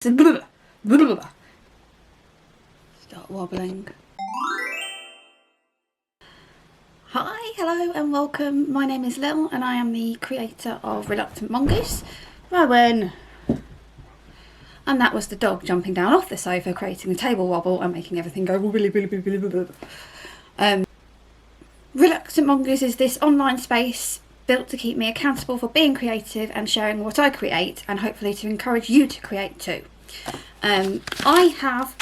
Start wobbling. Hi, hello and welcome. My name is Lil and I am the creator of Reluctant Mongoose. Rowan. And that was the dog jumping down off the sofa, creating a table wobble and making everything go wobbly. Reluctant Mongoose is this online space built to keep me accountable for being creative and sharing what I create, and hopefully to encourage you to create too. I have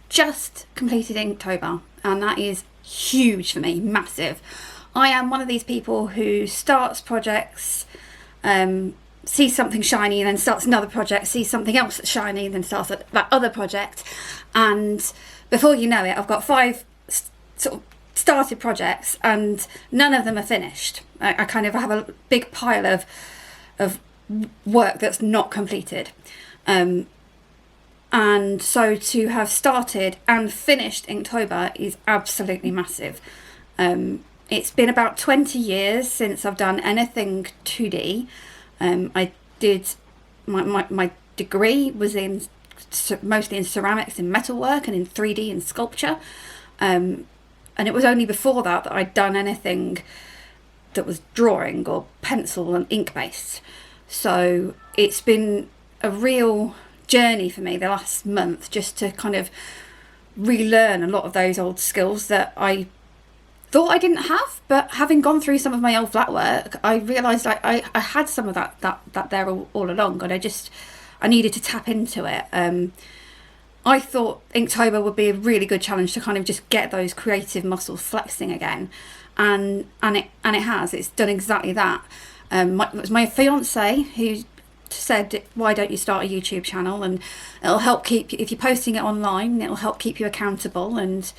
just completed Inktober, and that is huge for me, massive. I am one of these people who starts projects, sees something shiny and then starts another project, sees something else that's shiny and then starts that other project, and before you know it I've got 5 sort of started projects and none of them are finished. I kind of have a big pile of work that's not completed, and so to have started and finished Inktober is absolutely massive. It's been about 20 years since I've done anything 2D. I did my degree was in mostly in ceramics and metalwork and in 3D and sculpture, and it was only before that I'd done anything that was drawing or pencil and ink based. So it's been a real journey for me the last month just to kind of relearn a lot of those old skills that I thought I didn't have, but having gone through some of my old flat work I realised I had some of that there all along, and I needed to tap into it. I thought Inktober would be a really good challenge to kind of just get those creative muscles flexing again, and it has. It's done exactly that. It was my fiance who said, why don't you start a YouTube channel, and it'll help keep, if you're posting it online, it'll help keep you accountable, and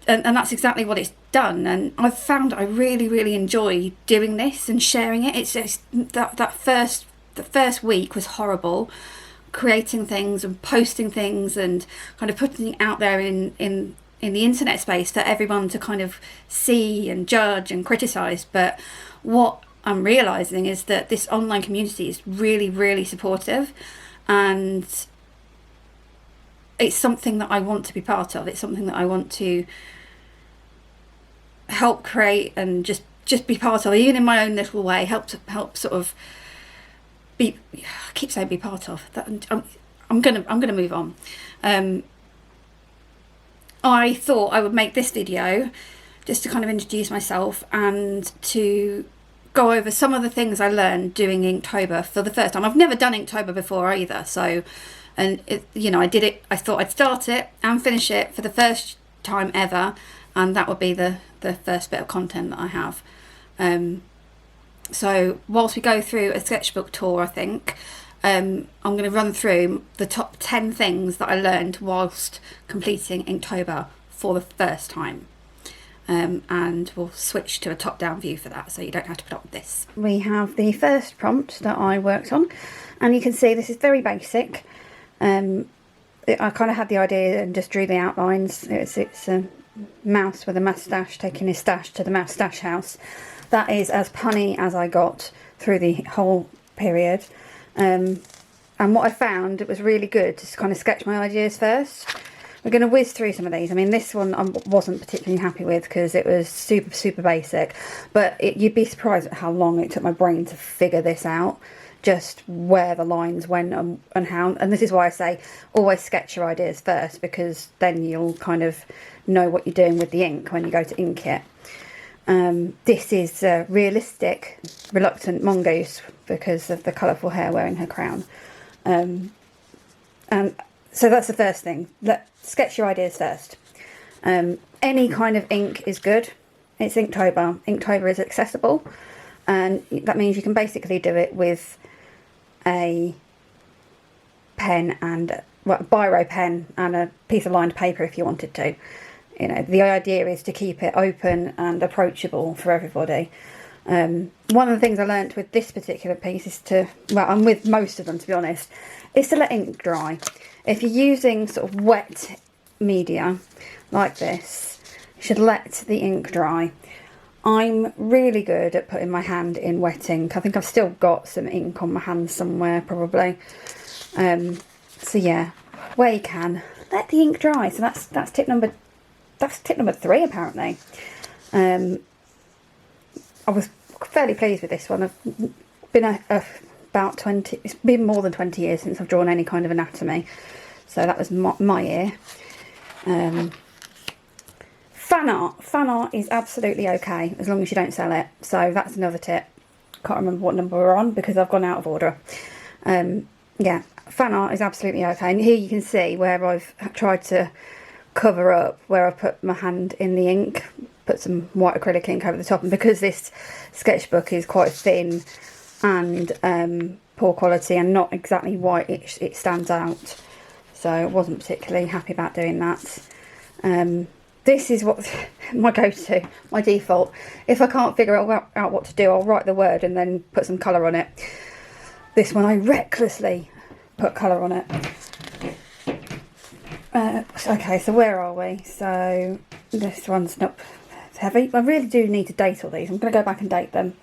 that's exactly what it's done. And I've found I really enjoy doing this and sharing it. It's that first week was horrible, creating things and posting things and kind of putting it out there in the internet space for everyone to kind of see and judge and criticize. But what I'm realizing is that this online community is really supportive, and it's something that I want to be part of. It's something that I want to help create and just be part of, even in my own little way. Help sort of be. I keep saying be part of that. I'm gonna move on. I thought I would make this video just to kind of introduce myself and to go over some of the things I learned doing Inktober for the first time. I've never done Inktober before either, so, and it, you know, I did it, I thought I'd start it and finish it for the first time ever, and that would be the first bit of content that I have. So whilst we go through a sketchbook tour, I think I'm going to run through the top 10 things that I learned whilst completing Inktober for the first time. And we'll switch to a top-down view for that, so you don't have to put up with this. We have the first prompt that I worked on, and you can see this is very basic. I kind of had the idea and just drew the outlines. It's a mouse with a moustache taking his stash to the moustache house. That is as punny as I got through the whole period. And what I found, it was really good to kind of sketch my ideas first. We're going to whiz through some of these. I mean, this one I wasn't particularly happy with because it was super basic, but you'd be surprised at how long it took my brain to figure this out, just where the lines went and how. And this is why I say always sketch your ideas first, because then you'll kind of know what you're doing with the ink when you go to ink it. This is a realistic Reluctant Mongoose because of the colourful hair wearing her crown. And so that's the first thing. Sketch your ideas first. Any kind of ink is good. It's Inktober. Inktober is accessible, and that means you can basically do it with a pen and a biro pen and a piece of lined paper if you wanted to. You know, the idea is to keep it open and approachable for everybody. One of the things I learnt with this particular piece is to, well, and with most of them to be honest, is to let ink dry. If you're using sort of wet media like this, you should let the ink dry. I'm really good at putting my hand in wet ink. I think I've still got some ink on my hand somewhere probably. So yeah, where you can, let the ink dry. So that's tip number 3 apparently. I was fairly pleased with this one. I've been about 20, it's been more than 20 years since I've drawn any kind of anatomy. So that was my year. Fan art is absolutely okay as long as you don't sell it. So that's another tip. Can't remember what number we're on because I've gone out of order. Yeah, fan art is absolutely okay. And here you can see where I've tried to cover up where I put my hand in the ink, put some white acrylic ink over the top, and because this sketchbook is quite thin and poor quality and not exactly white, it stands out. So I wasn't particularly happy about doing that. This is what my go-to, my default. If I can't figure out what to do, I'll write the word and then put some colour on it. This one I recklessly put colour on it. Okay, so where are we? So this one's not heavy. I really do need to date all these. I'm going to go back and date them.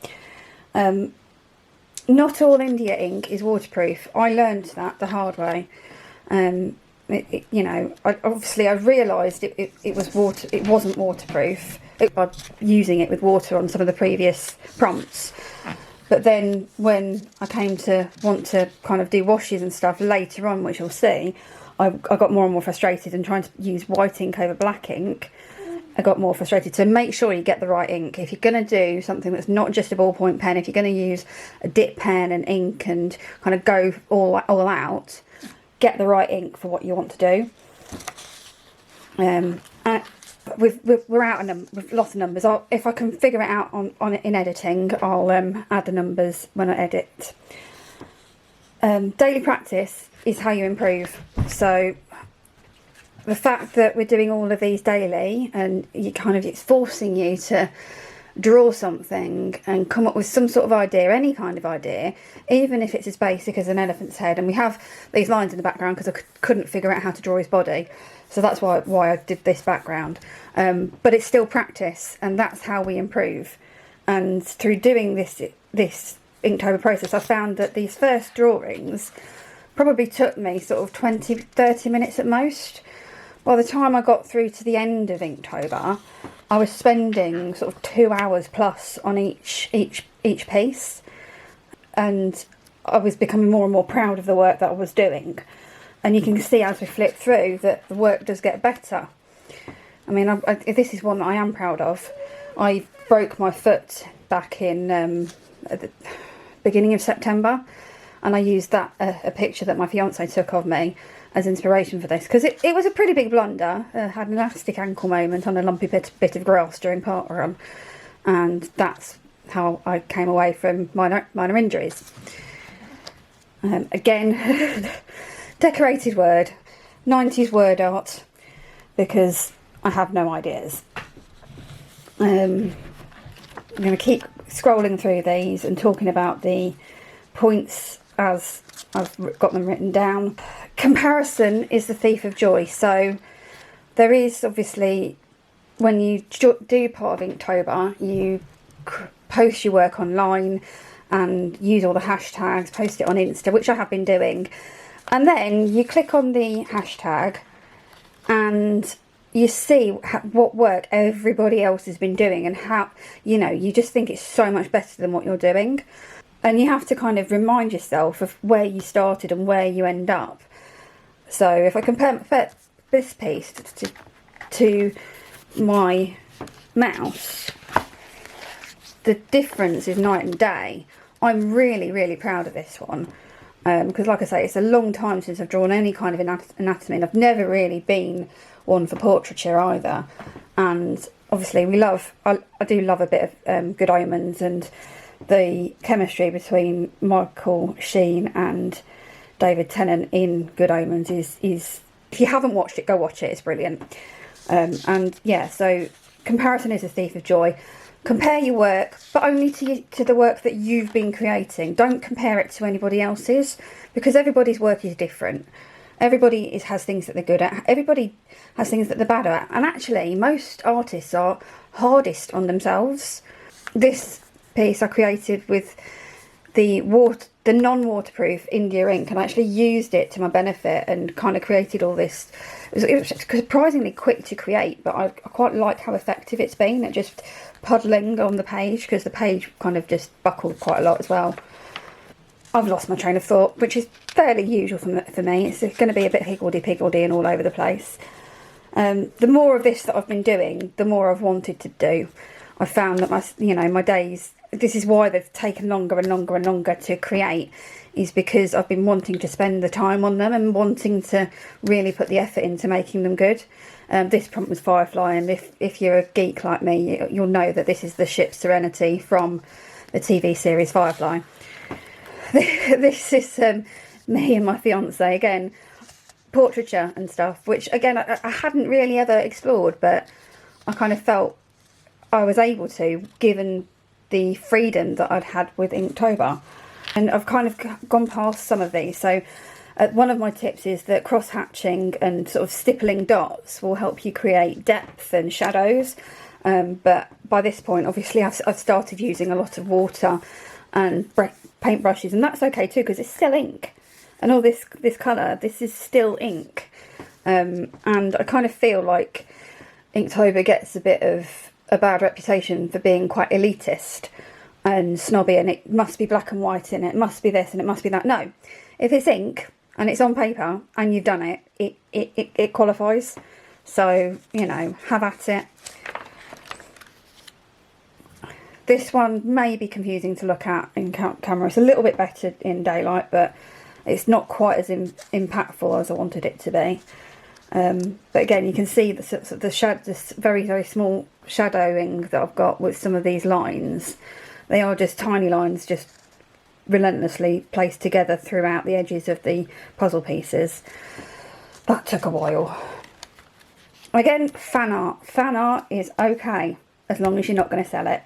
Not all India ink is waterproof. I learned that the hard way. You know, I realised it wasn't waterproof by using it with water on some of the previous prompts. But then when I came to want to kind of do washes and stuff later on, which you'll see, I got more and more frustrated, and trying to use white ink over black ink, I got more frustrated. So make sure you get the right ink. If you're going to do something that's not just a ballpoint pen, if you're going to use a dip pen and ink and kind of go all out, get the right ink for what you want to do. We're out with lots of numbers. If I can figure it out in editing, I'll add the numbers when I edit. Daily practice is how you improve. So the fact that we're doing all of these daily, and it's forcing you to draw something and come up with some sort of idea, any kind of idea, even if it's as basic as an elephant's head. And we have these lines in the background because I couldn't figure out how to draw his body, so that's why I did this background. But it's still practice, and that's how we improve. And through doing this Inktober process, I found that these first drawings probably took me sort of 20-30 minutes at most. By the time I got through to the end of Inktober, I was spending sort of 2 hours plus on each piece, and I was becoming more and more proud of the work that I was doing. And you can see as we flip through that the work does get better. I mean, this is one that I am proud of. I broke my foot back in at the beginning of September, and I used that a picture that my fiance took of me as inspiration for this, because it was a pretty big blunder. I had an elastic ankle moment on a lumpy bit of grass during park run, and that's how I came away from minor injuries. Again, decorated word, 90s word art, because I have no ideas. I'm going to keep scrolling through these and talking about the points as I've got them written down. Comparison is the thief of joy. So there is obviously, when you do part of Inktober, you post your work online and use all the hashtags, post it on Insta, which I have been doing. And then you click on the hashtag and you see what work everybody else has been doing, and how, you just think it's so much better than what you're doing. And you have to kind of remind yourself of where you started and where you end up. So if I compare this piece to my mouse, the difference is night and day. I'm really, really proud of this one. Because like I say, it's a long time since I've drawn any kind of anatomy, and I've never really been one for portraiture either. And obviously I do love a bit of Good Omens, and the chemistry between Michael Sheen and David Tennant in Good Omens is if you haven't watched it, go watch it, it's brilliant. And yeah, so comparison is a thief of joy. Compare your work, but only to the work that you've been creating. Don't compare it to anybody else's, because everybody's work is different. Everybody has things that they're good at. Everybody has things that they're bad at. And actually, most artists are hardest on themselves. This piece I created with the non-waterproof India ink, and I actually used it to my benefit and kind of created all this. It was surprisingly quick to create, but I quite like how effective it's been at just puddling on the page, because the page kind of just buckled quite a lot as well. I've lost my train of thought, which is fairly usual for me. It's going to be a bit higgledy-piggledy and all over the place. The more of this that I've been doing, the more I've wanted to do. I found that my days, this is why they've taken longer and longer and longer to create, is because I've been wanting to spend the time on them and wanting to really put the effort into making them good. This prompt was Firefly, and if you're a geek like me, you'll know that this is the ship Serenity from the TV series Firefly. This is me and my fiance, again, portraiture and stuff, which again I hadn't really ever explored, but I kind of felt I was able to, given the freedom that I'd had with Inktober. And I've kind of gone past some of these. So one of my tips is that cross-hatching and sort of stippling dots will help you create depth and shadows. But by this point, obviously, I've started using a lot of water and paintbrushes, and that's okay too, because it's still ink. And all this colour, this is still ink. And I kind of feel like Inktober gets a bit of a bad reputation for being quite elitist and snobby, and it must be black and white and it must be this and it must be that. No, if it's ink and it's on paper and you've done it, it qualifies. So, you know, have at it. This one may be confusing to look at in camera. It's a little bit better in daylight, but it's not quite as impactful as I wanted it to be. But again, you can see this very, very small shadowing that I've got with some of these lines. They are just tiny lines, just relentlessly placed together throughout the edges of the puzzle pieces. That took a while. Again, fan art. Fan art is okay, as long as you're not going to sell it.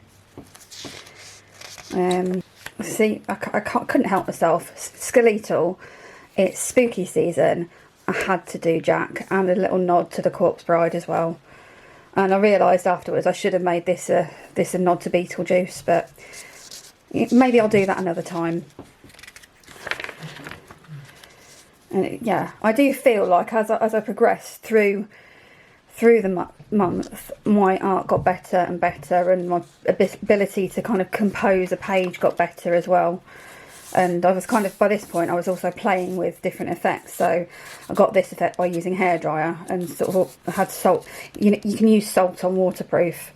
See, I couldn't help myself. Skeletal, it's spooky season. I had to do Jack, and a little nod to the Corpse Bride as well. And I realised afterwards I should have made this a nod to Beetlejuice, but maybe I'll do that another time. And yeah, I do feel like as I progressed through the month, my art got better and better, and my ability to kind of compose a page got better as well. And I was kind of, by this point, I was also playing with different effects. So I got this effect by using hairdryer and sort of had salt. You can use salt on waterproof?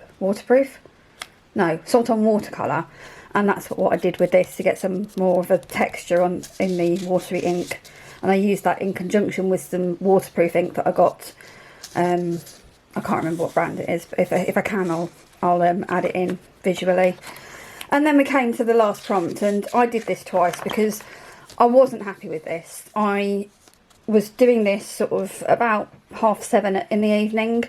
No, salt on watercolour. And that's what I did with this, to get some more of a texture in the watery ink. And I used that in conjunction with some waterproof ink that I got. I can't remember what brand it is, but if I can, I'll add it in visually. And then we came to the last prompt, and I did this twice because I wasn't happy with this. I was doing this sort of about 7:30 in the evening,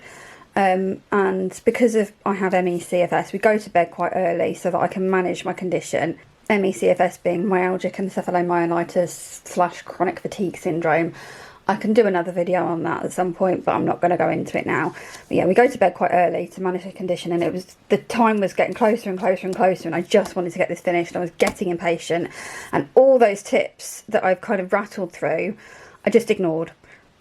and because I have ME/CFS, we go to bed quite early so that I can manage my condition. ME/CFS being myalgic encephalomyelitis / chronic fatigue syndrome. I can do another video on that at some point, but I'm not going to go into it now. But yeah, we go to bed quite early to manage the condition, and the time was getting closer and closer and closer, and I just wanted to get this finished. I was getting impatient, and all those tips that I've kind of rattled through, I just ignored.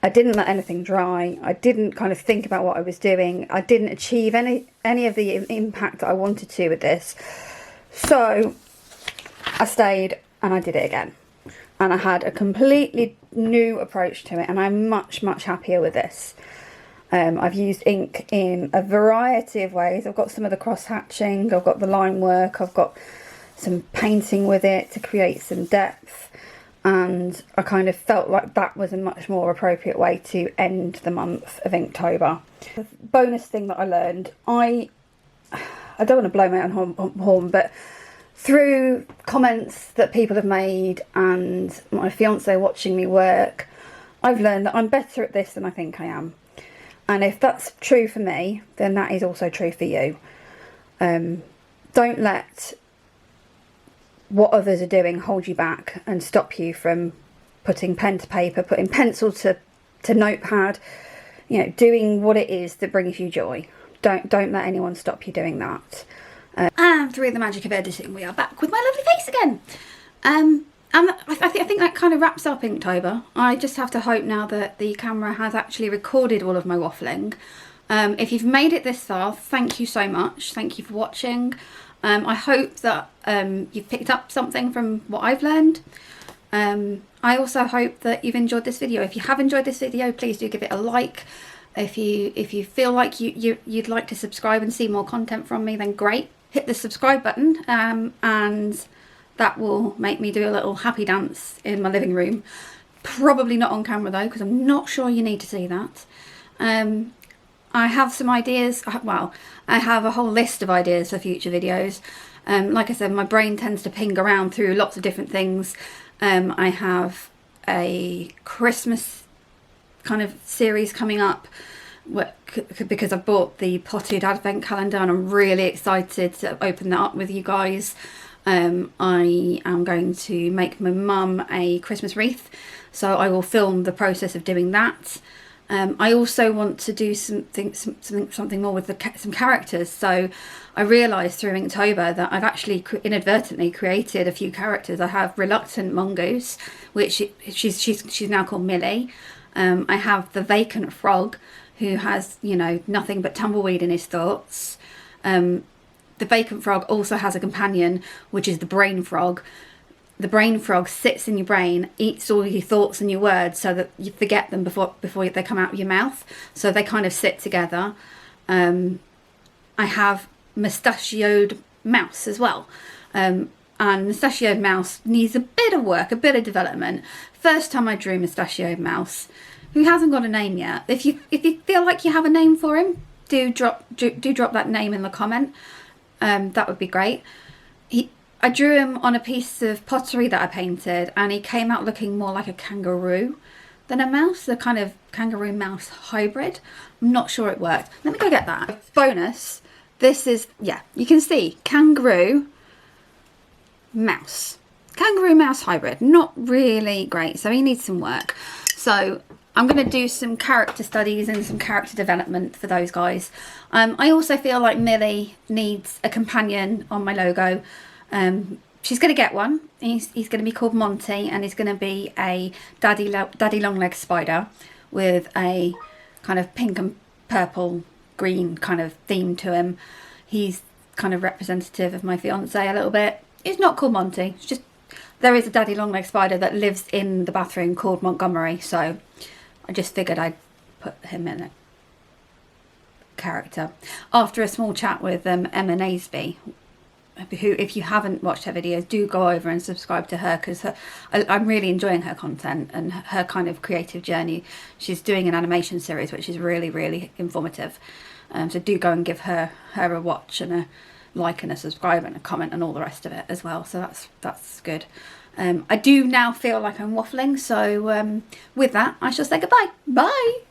I didn't let anything dry. I didn't kind of think about what I was doing. I didn't achieve any of the impact that I wanted to with this. So I stayed and I did it again. And I had a completely new approach to it, and I'm much, much happier with this. I've used ink in a variety of ways. I've got some of the cross-hatching, I've got the line work, I've got some painting with it to create some depth, and I kind of felt like that was a much more appropriate way to end the month of Inktober. The bonus thing that I learned, I don't want to blow my own horn, but through comments that people have made and my fiance watching me work, I've learned that I'm better at this than I think I am. And if that's true for me, then that is also true for you. Don't let what others are doing hold you back and stop you from putting pen to paper, putting pencil to notepad, you know, doing what it is that brings you joy. Don't let anyone stop you doing that. And through the magic of editing, we are back with my lovely face again. And I think that kind of wraps up Inktober. I just have to hope now that the camera has actually recorded all of my waffling. If you've made it this far, thank you so much. Thank you for watching. I hope that you've picked up something from what I've learned. I also hope that you've enjoyed this video. If you have enjoyed this video, please do give it a like. If you feel like you'd like to subscribe and see more content from me, then great. Hit the subscribe button, and that will make me do a little happy dance in my living room. Probably not on camera though, because I'm not sure you need to see that. I have some ideas. Well, I have a whole list of ideas for future videos. Like I said, my brain tends to ping around through lots of different things. I have a Christmas kind of series coming up because I bought the potted advent calendar and I'm really excited to open that up with you guys. I am going to make my mum a Christmas wreath, so I will film the process of doing that. I also want to do something more with some characters. So I realised through Inktober that I've actually inadvertently created a few characters. I have Reluctant Mongoose, which she's now called Millie. I have the Vacant Frog, who has, you know, nothing but tumbleweed in his thoughts. The Vacant Frog also has a companion, which is the Brain Frog. The Brain Frog sits in your brain, eats all your thoughts and your words so that you forget them before they come out of your mouth. So they kind of sit together. I have Mustachioed Mouse as well. And Mustachioed Mouse needs a bit of work, a bit of development. First time I drew Mustachioed Mouse, who hasn't got a name yet. If you feel like you have a name for him, do drop that name in the comment. That would be great. I drew him on a piece of pottery that I painted, and he came out looking more like a kangaroo than a mouse, a kind of kangaroo mouse hybrid. I'm not sure it worked. Let me go get that. Bonus, this is, yeah, you can see kangaroo mouse. Kangaroo mouse hybrid, not really great, so he needs some work. So I'm going to do some character studies and some character development for those guys. I also feel like Millie needs a companion on my logo. She's going to get one. He's going to be called Monty, and he's going to be a daddy long-legged spider with a kind of pink and purple green kind of theme to him. He's kind of representative of my fiance a little bit. He's not called Monty. It's just there is a daddy long-legged spider that lives in the bathroom called Montgomery, so I just figured I'd put him in a character. After a small chat with Emma Naseby, who, if you haven't watched her videos, do go over and subscribe to her, because I'm really enjoying her content and her kind of creative journey. She's doing an animation series which is really, really informative. So do go and give her a watch and a like and a subscribe and a comment and all the rest of it as well. So that's good. I do now feel like I'm waffling, so with that I shall say goodbye. Bye!